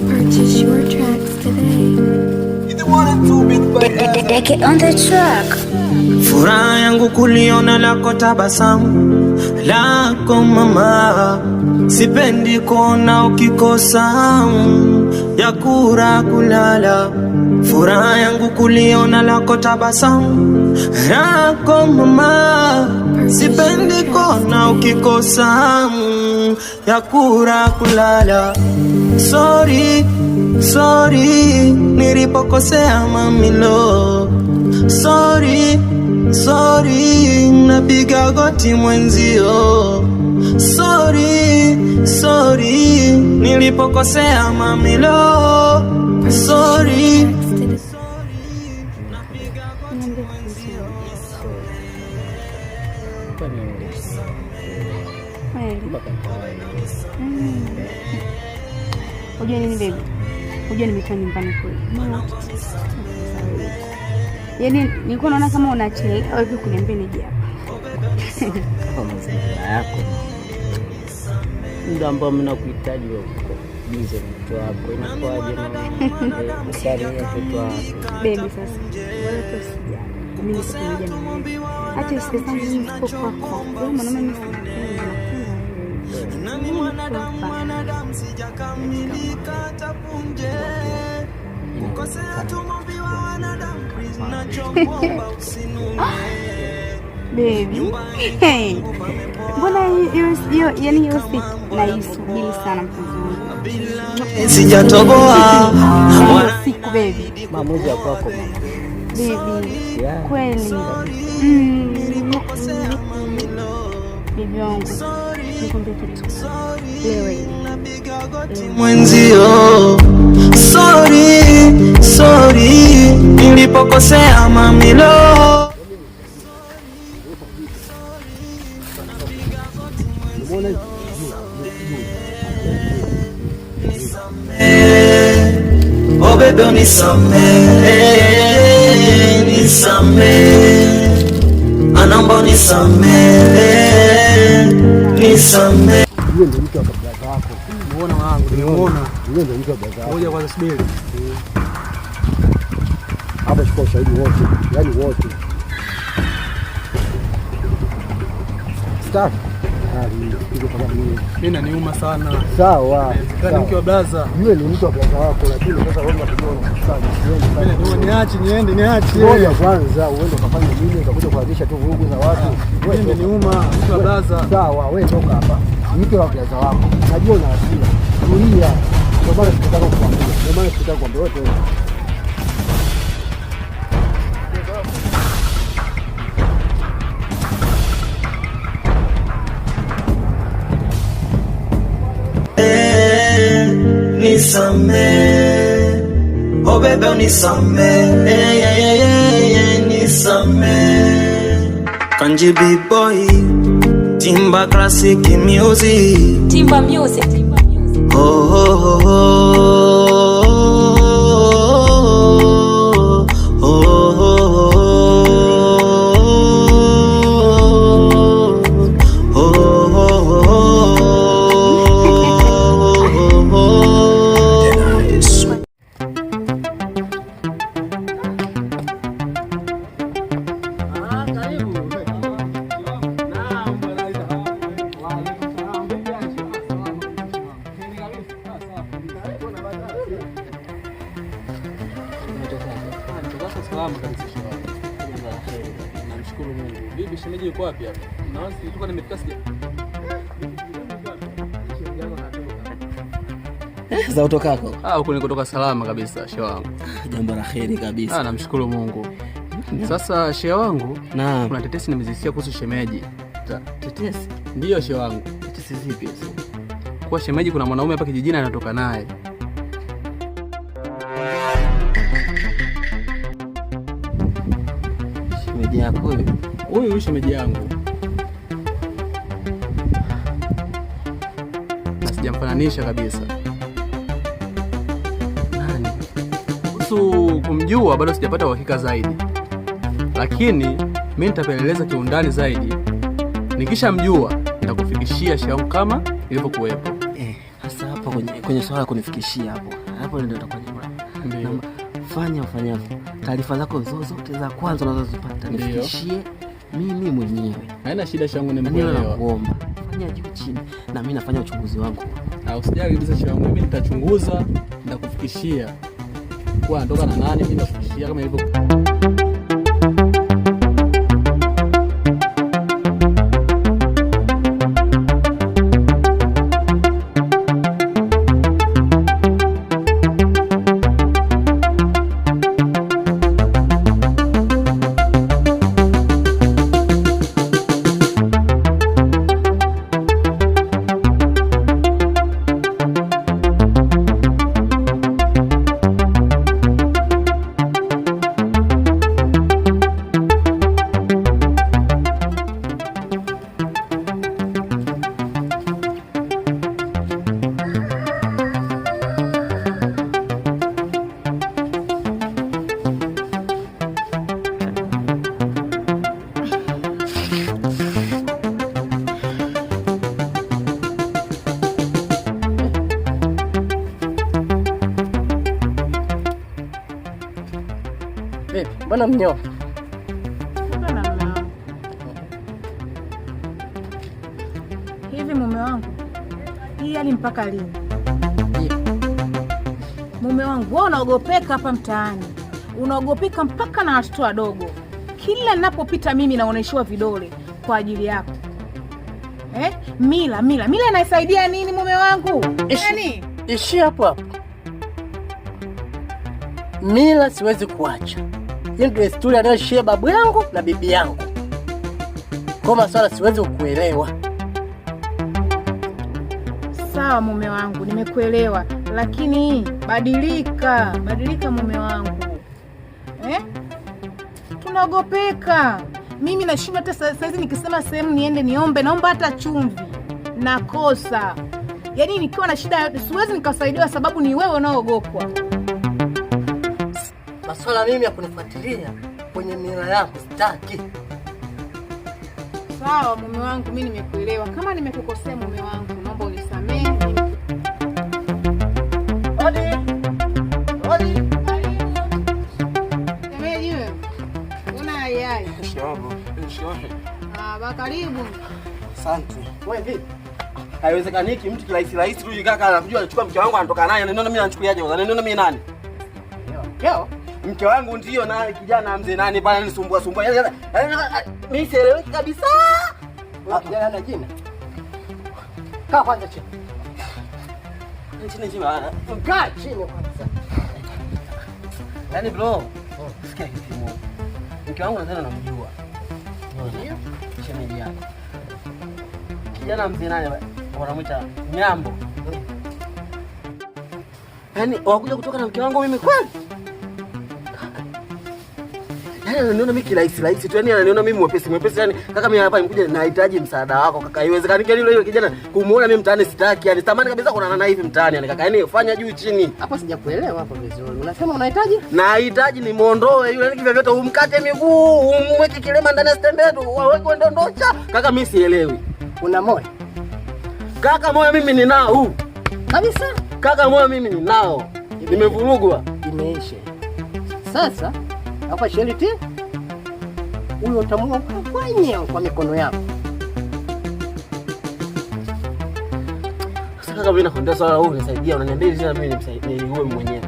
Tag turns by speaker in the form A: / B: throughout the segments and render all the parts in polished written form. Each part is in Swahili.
A: Purchase your tracks today.
B: On the track.
C: Furaha yangu kuliona lako tabasamu lako mama, sipendi kuona ukikosa ya kula kulala. Furaha yangu kuliona lako tabasamu lako mama, sipendi kuona ukikosa ya kula kulala. Sorry, sorry, nilipokosea mamilo. Sorry, sorry, napiga goti mwenzio. Sorry, sorry, nilipokosea mamilo. Sorry, napiga goti mwenzio.
D: Unajua nini baby? Unajua nimekaa nyumbani kweli. Yaani nilikuwa naona kama unachelewa hivi kuniambia nije hapa.
E: Kama mazingira yako. Ndio ambao mnakuhitaji wewe. Bize mtu wako inakuaje mama? Msari wewe mtu wako.
D: Baby sasa. Wala tusija. Mimi sikuja na wewe. Acha usisangu mimi kwa kwako. Wewe mwanaume mimi
C: nani mwanadamu sijakamilika tapunje. Ukosea tumombiwa wanadamu nachokuomba usinume.
D: Baby. Hey. Mbona hiyo yani hiyo siku naisubiri sana mpenzi wangu.
C: Sijatoboa
D: siku baby.
E: Maamuzi ya kwako mama.
D: Baby.
E: Yeah.
D: Kweli. Baby wangu. Nikwambie kitu. Leo
C: mwenzio. Sorry, sorry, nilipokosea mamilo. Oh baby nisamehe, nisamehe, anaomba nisamehe, nisamehe.
F: Yule ndio mtu wa brother wako.
G: Muona wangu, nimeona.
F: Yule ndio mtu wa brother wako.
G: Ngoja kwanza subiri.
F: Hapa chukua ushahidi wote, yani wote. Stop.
G: Mimi naniuma sana.
F: Sawa.
G: Kani mke wa blaza.
F: Yule ni mtu wa brother wako, lakini sasa wewe unakuona sana.
G: Mimi niache niende, niache.
F: Ngoja kwanza uende ukafanye nini, utakuja kuanzisha tu vurugu za watu.
G: Mimi niuma, mke wa blaza.
F: Sawa, wewe toka hapa. Mke wa brother wako. Najua una hasira. Tulia. Ndio maana sikutaka kukwambia. Ndio maana sikutaka kukwambia wote.
C: Nisamehe, oh baby nisamehe, nisamehe. Kanji B-boy, Timba Classic Music.
A: Timba Music.
C: Oh, oh, oh, oh, oh,
G: Salama kabisa shwari. Namshukuru Mungu. Bibi shemeji yuko wapi hapa? Naona nilikuwa nimefika sija.
E: Za utokako?
G: Huko nilikotoka salama kabisa shehe wangu.
E: Jambo la kheri kabisa.
G: Namshukuru Mungu. Sasa shehe wangu,
E: naam,
G: kuna tetesi nimezisikia kuhusu shemeji.
E: Tetesi?
G: Ndio shehe wangu.
E: Tetesi zipi hizo?
G: Kwa shemeji kuna mwanaume hapa kijijini anatoka naye.
E: Shemeji yako huyu?
G: Huyu shemeji yangu. Sijamfananisha kabisa.
E: Nani?
G: Kuhusu kumjua bado sijapata uhakika zaidi. Lakini mimi nitapeleleza kiundani zaidi. Nikishamjua nitakufikishia shauri kama ilivyokuwepo.
E: Sasa hapo kwenye swala kunifikishia hapo ndio nitakuwa
G: Ndio.
E: Fanya taarifa zako zote za kwanza unazozipata nifikishie mimi mwenyewe.
G: Haina shida shangu, nimekuelewa.
E: Nakuomba fanya juu chini na mimi nafanya uchunguzi wangu.
G: Usijali kabisa shangu, mimi nitachunguza, nitakufikishia. Kwa ndoka na nani mimi nitakufikishia kama ilivyo.
E: Mbona mnyoa?
H: Hivi mume wangu, hii hali mpaka lini? Mume wangu, wewe unaogopeka hapa mtaani, unaogopeka mpaka na watoto wadogo. Kila ninapopita mimi naoneshiwa vidole kwa ajili yako. Mila inasaidia nini mume wangu? Yaani
E: ishi hapo. Mila siwezi kuacha. Hii ndio historia anayoshia babu yangu na bibi yangu. Kwa maswala siwezi kukuelewa.
H: Sawa mume wangu, nimekuelewa, lakini badilika mume wangu. Tunaogopeka. Mimi nashinda hata saizi nikisema sehemu niende niombe, naomba hata chumvi nakosa. Yaani nikiwa na shida siwezi nikasaidiwa sababu ni wewe unaogopwa.
E: Maswala mimi ya kunifuatilia kwenye mila yangu sitaki.
H: Sawa mume wangu, mimi nimekuelewa. Kama nimekukosea mume wangu, naomba unisamehe.
E: Odi.
H: Temeji wewe. Una yai. Karibu.
E: Asante. Wewe vipi? Haiwezekaniki mtu kirahisi tu kaka anajua anachukua mke wangu anatoka naye. Ndio mimi anachukuliaje? Ndio mimi nani? Leo mke wangu ndio na kijana mzee nani pale anisumbua. Mimi sieleweki kabisa. Kijana ana jina. Kaa kwanza chini. Chini bana. Kaa chini kwanza. Yaani bro, sikia kitu moja. Mke wangu nadhani anamjua. Ndio? Shemeji yako. Kijana mzee nani wanamuita Nyambo. Yaani wakuja kutoka na mke wangu mimi kweli? Yaani ananiona mimi kirahisi tu, yaani ananiona mimi mwepesi, yaani kaka mimi hapa nimekuja nahitaji msaada wako kaka. Haiwezekani kile yule kijana kumuona mimi mtaani sitaki, yaani tamani kabisa kuonana naye hivi mtaani yaani kaka. Yaani fanya juu chini. Hapo sijakuelewa hapo vizuri. Unasema unahitaji? Nahitaji nimuondoe yule yaani kivyo vyote umkate miguu, umweke kilema ndani ya stembe tu, waweke ndondocha. Kaka mimi sielewi. Una moyo? Kaka moyo mimi ninao. Kabisa? Kaka moyo mimi ninao. Nimevurugwa. Imeisha. Sasa hapa sheriti huyo utamua kwenyewe kwa mikono yako. Sasa kama mimi nakwambia swala wewe unisaidia, unaniambia tena mimi nimsaidie wewe mwenyewe.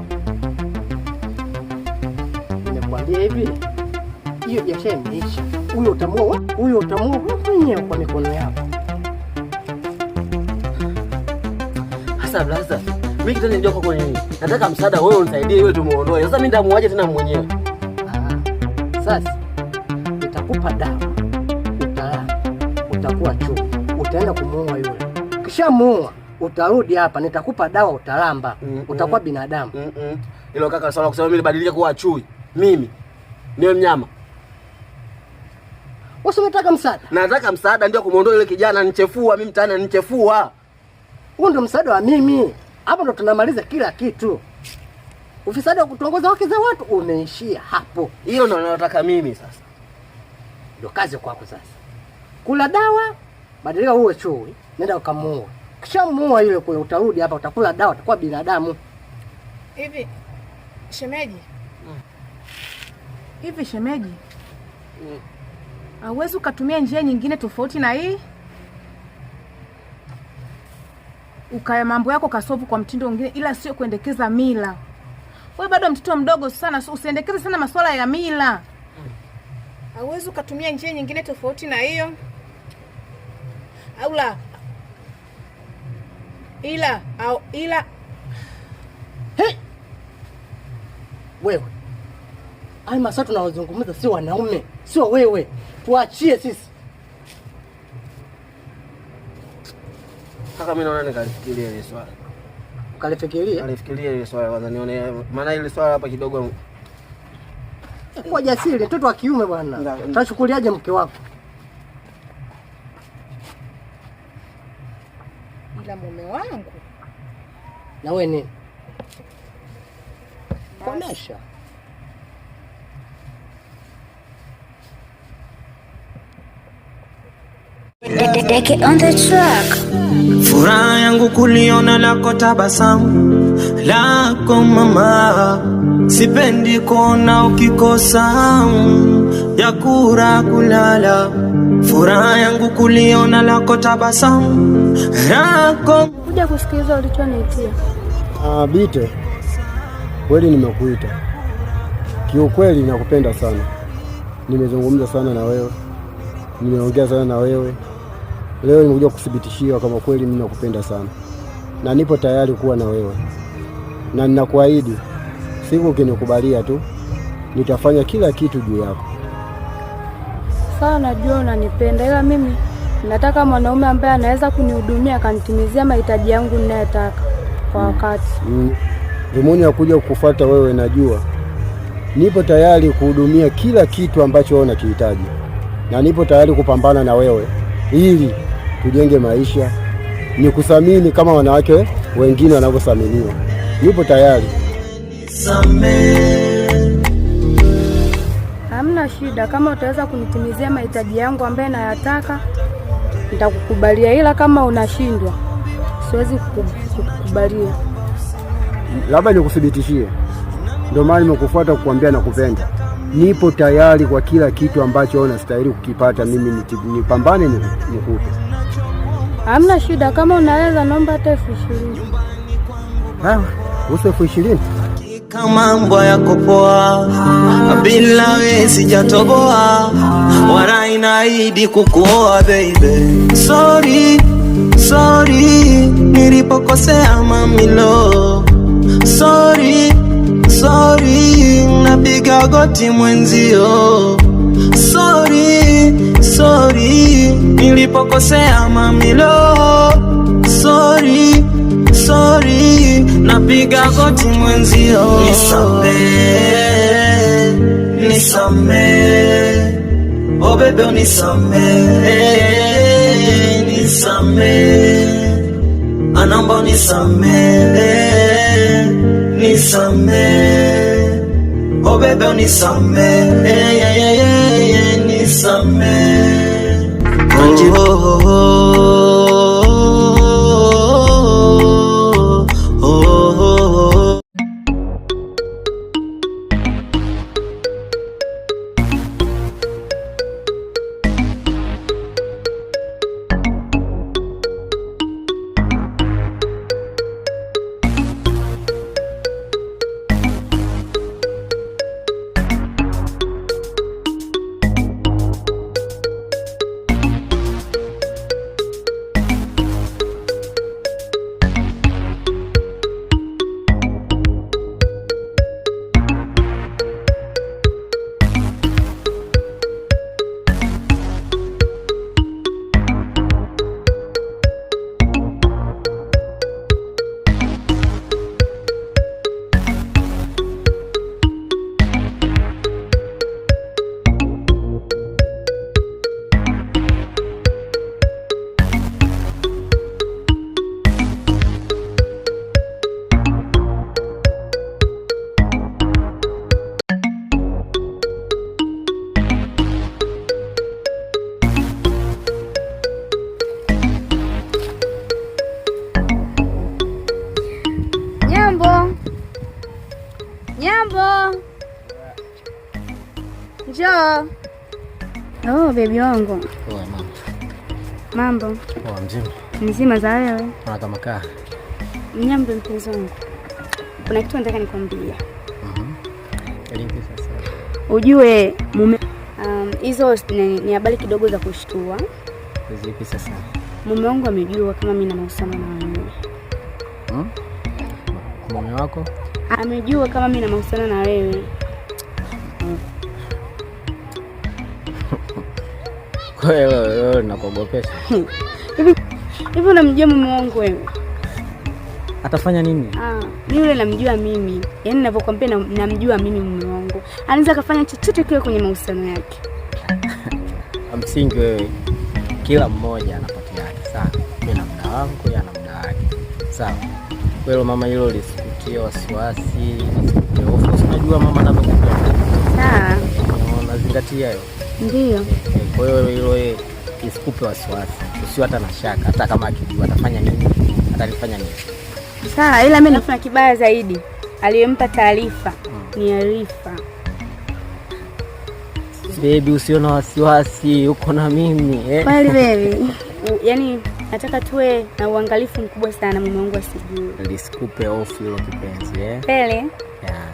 E: Nimekwambia hivi. Hiyo biashara imeisha. Huyo utamua kwenyewe kwa mikono yako. Sasa blaza, mimi kitani ndio kwa nini? Nataka msaada wewe unisaidie wewe tumuondoe. Sasa mimi ndamuaje tena mwenyewe? Sasa nitakupa dawa, utakuwa chuu, utaenda kumuua yule. Kisha muua, utarudi hapa, nitakupa dawa, utalamba, utakuwa binadamu. Hilo kaka swala kusema mimi nibadilike kuwa chui. Mimi niwe mnyama. Wewe unataka msaada? Nataka msaada ndio kumuondoa yule kijana nichefua mimi mtaani nichefua. Huo ndio msaada wa mimi. Hapo ndo tunamaliza kila kitu. Ufisadi wa kutongoza wake za watu umeishia hapo. Hilo ndo nataka mimi sasa. Ndio kazi kwako sasa. Kula dawa
F: Badilika uwe chui, nenda ukamuue. Kisha muua yule kule, utarudi hapa utakula dawa, utakuwa binadamu.
H: Hivi shemeji. Hivi shemeji. Hauwezi ukatumia njia nyingine tofauti na hii? Ukaya mambo yako kasovu kwa mtindo mwingine, ila sio kuendekeza mila. Wewe bado mtoto mdogo sana, usiendekeze sana masuala ya mila. Hauwezi ukatumia njia nyingine tofauti na hiyo? Au la? Ila
F: He? Wewe. Ai masatu tunazungumza sio wanaume, sio wewe. Tuachie sisi.
E: Kaka mimi naona nikalifikiria ile swala.
F: Ukalifikiria?
E: Nalifikiria ile swala kwanza nione maana ile swala hapa kidogo
F: kwa jasiri, mtoto wa kiume bwana. Utachukuliaje mke wako?
H: ila mume wangu.
F: Na wewe nini? Komesha.
B: Deke on the track.
C: Furaha yangu kuliona lako tabasamu lako mama, sipendi kuona ukikosa ya kula kulala. Furaha yangu kuliona lako tabasamu lako.
A: Kuja kusikiliza ulichoniitia.
F: Bite, kweli nimekuita. Kiukweli nakupenda sana. Nimezungumza sana na wewe. Nimeongea sana na wewe. Leo nimekuja kuthibitishia kama kweli mimi nakupenda sana. Na nipo tayari kuwa na wewe. Na ninakuahidi siku ukinikubalia tu nitafanya kila kitu juu yako.
A: Sawa, najua unanipenda, ila mimi nataka mwanaume ambaye anaweza kunihudumia akanitimizia mahitaji yangu ninayotaka kwa wakati.
F: Dhumuni ya kuja kukufuata wewe, najua nipo tayari kuhudumia kila kitu ambacho wewe unakihitaji. Na nipo tayari kupambana na wewe ili tujenge maisha, nikuthamini kama wanawake wengine wanavyothaminiwa. Nipo tayari.
A: Hamna shida, kama utaweza kunitimizia mahitaji yangu ambaye nayataka nitakukubalia, ila kama unashindwa siwezi kukubalia.
F: Labda nikuthibitishie, ndio maana nimekufuata kukuambia nakupenda. Nipo tayari kwa kila kitu ambacho unastahili kukipata, mimi nipambane nikupe.
A: Hamna shida, kama unaweza naomba hata 20,000.
F: Uso 20,000?
C: Kama mbwa yako poa, bila wewe sijatoboa, wala inaahidi kukuoa baby. Sorry, nilipokosea mamilo. Sorry, napiga goti mwenzio. Sorry, nilipokosea mamilo. Sorry, napiga goti mwenzio. Nisamehe, oh bebe nisamehe, anaomba nisamehe, oh bebe nisamehe,
D: Njoo. Oh, baby wangu.
E: Poa mama.
D: Mambo?
E: Poa mzima.
D: Mzima za wewe?
E: Una kama kaa?
D: Mnyambe mpenzi wangu. Kuna kitu nataka nikwambie.
E: Elipi sasa.
D: Ujue mume hizo ni habari kidogo za kushtua.
E: Zipi sasa?
D: Mume wangu amejua kama mimi na mahusiano na wewe.
E: Mume wako?
D: Amejua kama mimi na mahusiano na wewe.
E: Kwa hiyo nakuogopesha.
D: Hivi unamjua mume wangu wewe?
E: Atafanya nini?
D: Mimi yule namjua mimi. Yaani ninavyokuambia namjua mimi mume wangu. Anaweza kufanya chochote kile kwenye mahusiano yake.
E: Msingi wewe, kila mmoja anapatia yake. Sawa. Mimi na muda wangu, yeye ana muda wake. Sawa. Wewe mama, hilo lisikutie wasiwasi, lisikutie hofu. Unajua mama anapokupenda.
D: Sawa.
E: Unazingatia hiyo?
D: Ndio.
E: Kwa hiyo hilo isikupe wasiwasi. Usiwe hata na shaka, hata kama akijua atafanya nini, atalifanya nini.
D: Sawa, ila mimi nafanya kibaya zaidi. Aliyempa taarifa ni Arifa.
E: Baby, usio na wasiwasi, uko na mimi.
D: Kweli baby. Yaani nataka tuwe na uangalifu mkubwa sana, mume wangu asijue.
E: Lisikupe hofu hilo kipenzi,
D: Pele?
E: Yeah.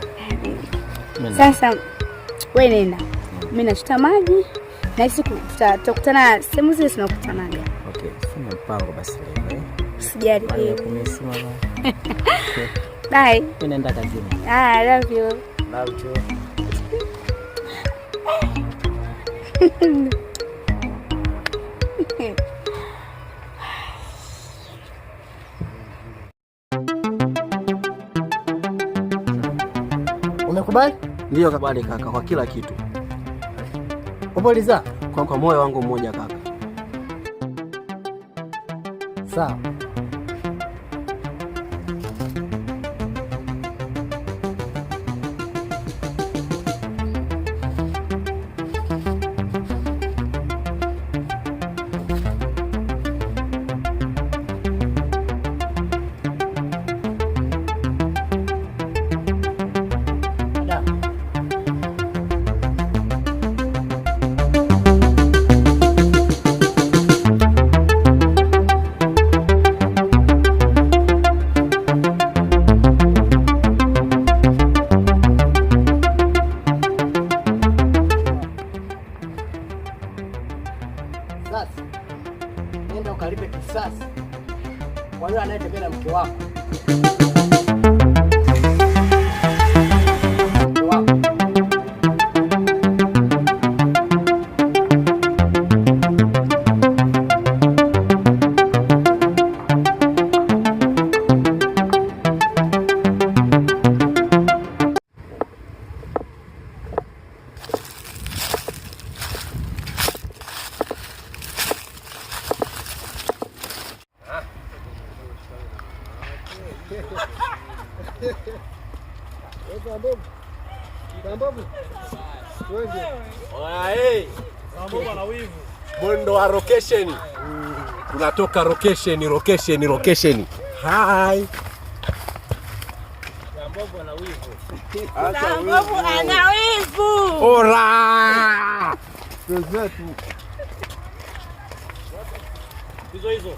D: Sasa wewe nenda. Mimi nachota maji. Na hisi tutakutana sehemu zile tunakutanaga.
E: Okay, fanya mpango basi leo.
D: Usijali.
E: Kumesi mama.
D: Bye.
E: Mimi naenda kazini.
D: I love you.
E: Love you. Umekubali?
F: Ndio kabali kaka, kwa kila kitu.
E: Kubaliza?
F: Kwa moyo wangu mmoja kaka.
E: Sawa. Sasa nenda ukalipe kisasi kwa yule anayetembea na mke wako.
I: Mwendo wa location. Tunatoka location. Hai. Jambogo ana wivu. Ora. Hizo.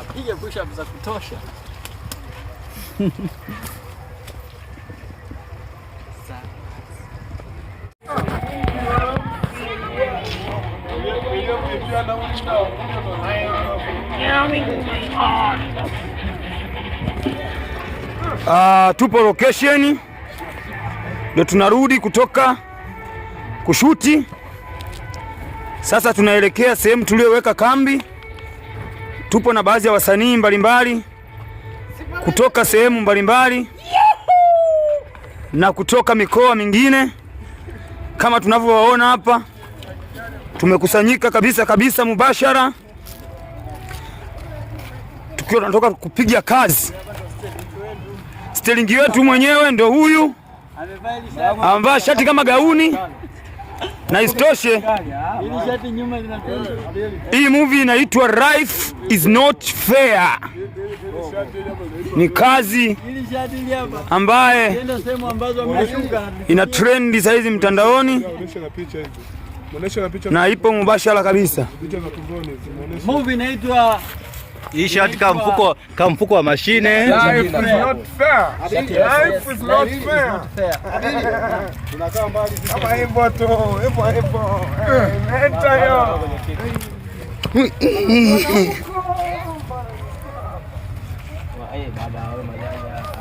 G: Apige push-up za kutosha.
J: Tupo location, ndio tunarudi kutoka kushuti. Sasa tunaelekea sehemu tuliyoweka kambi. Tupo na baadhi ya wasanii mbalimbali kutoka sehemu mbalimbali na kutoka mikoa mingine. Kama tunavyowaona hapa, tumekusanyika kabisa mubashara, tukiwa tunatoka kupiga kazi. Stelingi wetu mwenyewe ndio huyu, amevaa shati kama gauni, na isitoshe Hii movie inaitwa Life is not fair. Ni kazi ambaye ina trendi sasa hizi mtandaoni na ipo mubashara kabisa.
K: Movie inaitwa hii shati kama mfuko wa mashine.
I: Life is not fair. Life is not fair. Tunakaa mbali kama hivyo tu, hivyo. Nenda yo.
K: Baba wewe majanja.